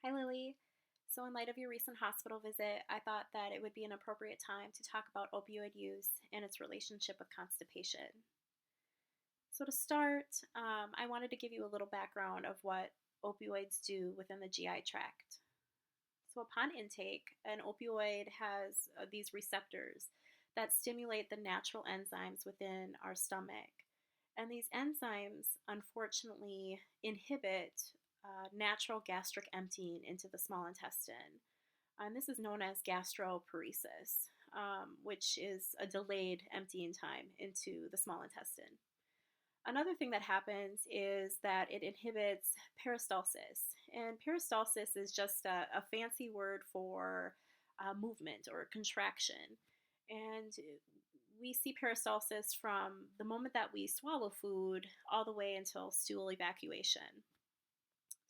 Hi, Lily. So, in light of your recent hospital visit, I thought that it would be an appropriate time to talk about opioid use and its relationship with constipation. So, to start, I wanted to give you a little background of what opioids do within the GI tract. So, upon intake, an opioid has these receptors that stimulate the natural enzymes within our stomach. And these enzymes, unfortunately, inhibit natural gastric emptying into the small intestine. And this is known as gastroparesis, which is a delayed emptying time into the small intestine. Another thing that happens is that it inhibits peristalsis. And peristalsis is just a fancy word for movement or contraction. And we see peristalsis from the moment that we swallow food all the way until stool evacuation.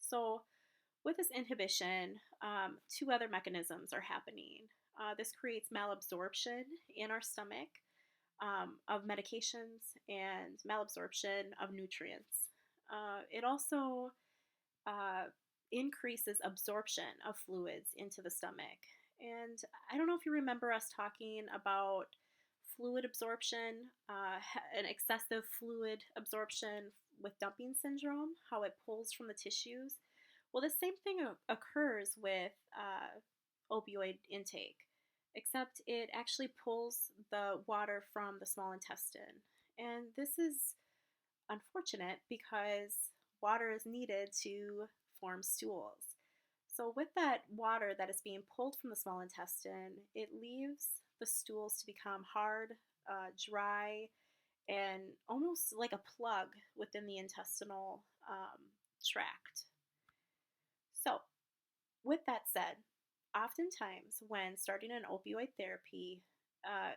So, with this inhibition, two other mechanisms are happening. This creates malabsorption in our stomach of medications and malabsorption of nutrients. It also uh, increases absorption of fluids into the stomach. And I don't know if you remember us talking about fluid absorption, an excessive fluid absorption with dumping syndrome, how it pulls from the tissues. Well, the same thing occurs with opioid intake, except it actually pulls the water from the small intestine. And this is unfortunate because water is needed to form stools. So, with that water that is being pulled from the small intestine, it leaves the stools to become hard, dry, and almost like a plug within the intestinal tract. So, with that said, oftentimes when starting an opioid therapy, uh,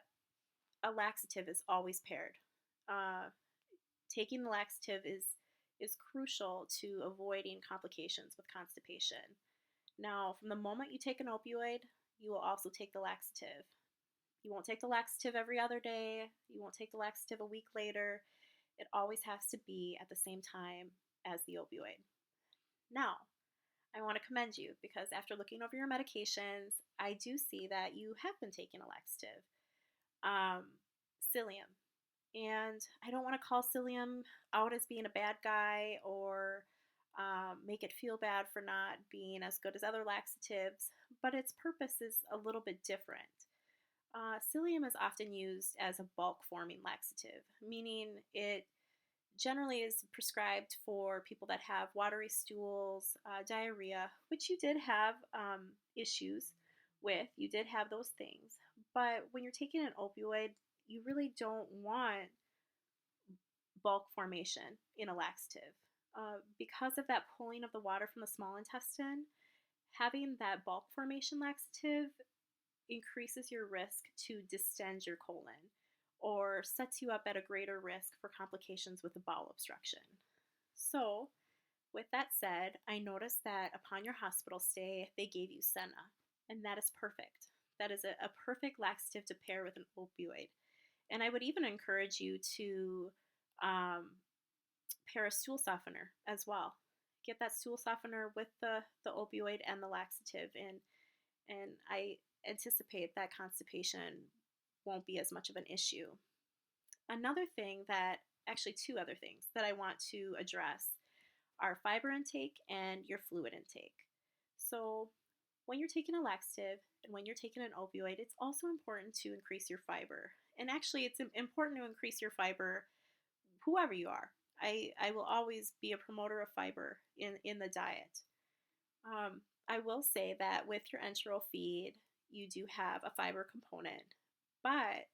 a laxative is always paired. Uh, Taking the laxative is crucial to avoiding complications with constipation. Now, from the moment you take an opioid, you will also take the laxative. You won't take the laxative every other day. You won't take the laxative a week later. It always has to be at the same time as the opioid. Now, I want to commend you because after looking over your medications, I do see that you have been taking a laxative, um, psyllium. And I don't want to call psyllium out as being a bad guy or make it feel bad for not being as good as other laxatives, but its purpose is a little bit different. Psyllium is often used as a bulk forming laxative, meaning it generally is prescribed for people that have watery stools, diarrhea, which you did have issues with. You did have those things. But when you're taking an opioid, you really don't want bulk formation in a laxative. Because of that pulling of the water from the small intestine, having that bulk formation laxative increases your risk to distend your colon or sets you up at a greater risk for complications with the bowel obstruction. So, with that said, I noticed that upon your hospital stay, they gave you senna, and that is perfect. That is a perfect laxative to pair with an opioid. And I would even encourage you to um, pair a stool softener as well. Get that stool softener with the opioid and the laxative, and I anticipate that constipation won't be as much of an issue. Another thing that, actually, two other things that I want to address are fiber intake and your fluid intake. So, when you're taking a laxative and when you're taking an opioid, it's also important to increase your fiber. And actually, it's important to increase your fiber whoever you are. I will always be a promoter of fiber in the diet. I will say that with your enteral feed, you do have a fiber component, but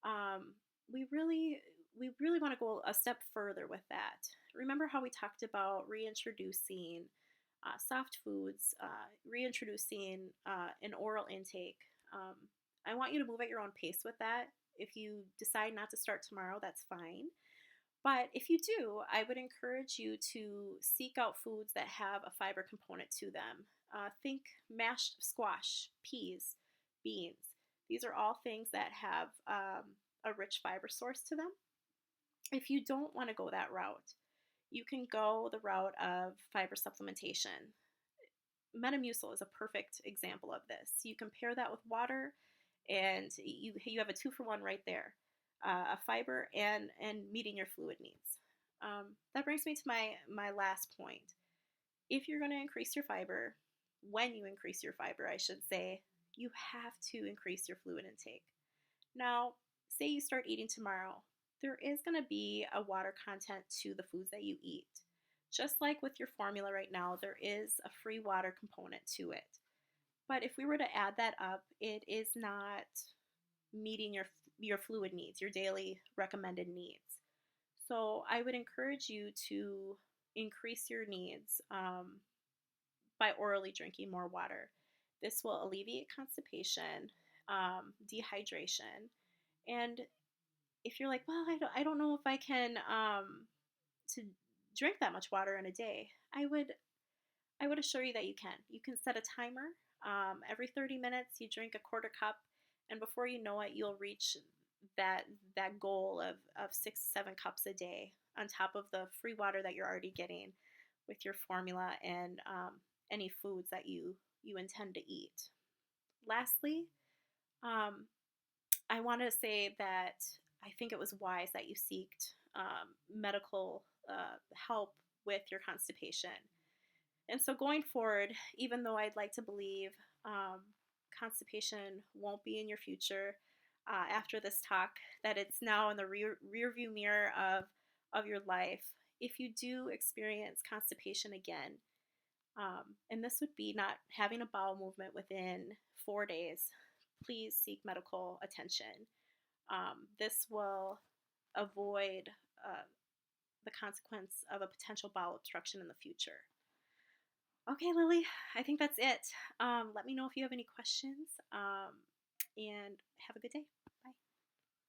um, we really we really want to go a step further with that. Remember how we talked about reintroducing soft foods, reintroducing an oral intake. Um, I want you to move at your own pace with that. If you decide not to start tomorrow, that's fine. But if you do, I would encourage you to seek out foods that have a fiber component to them. Think mashed squash, peas, beans. These are all things that have a rich fiber source to them. If you don't want to go that route, you can go the route of fiber supplementation. Metamucil is a perfect example of this. You compare that with water, and you have a two for one right there, a fiber and meeting your fluid needs. That brings me to my last point. If you're going to increase your fiber, when you increase your fiber, I should say, you have to increase your fluid intake. Now, say you start eating tomorrow, there is going to be a water content to the foods that you eat. Just like with your formula right now, there is a free water component to it. But if we were to add that up, it is not meeting your fluid needs, your daily recommended needs. So I would encourage you to increase your needs by orally drinking more water. This will alleviate constipation, dehydration, and if you're like, well, I don't know if I can to drink that much water in a day, I would assure you that you can. You can set a timer. Every 30 minutes, you drink a quarter cup, and before you know it, you'll reach that that goal of 6 to 7 cups a day on top of the free water that you're already getting with your formula and any foods that you intend to eat. Lastly, um, I want to say that I think it was wise that you sought medical help with your constipation. And so going forward, even though I'd like to believe um, constipation won't be in your future after this talk, that it's now in the rear view mirror of your life, if you do experience constipation again, and this would be not having a bowel movement within 4 days, please seek medical attention. This will avoid the consequence of a potential bowel obstruction in the future. Okay, Lily, I think that's it. Let me know if you have any questions, and have a good day. Bye.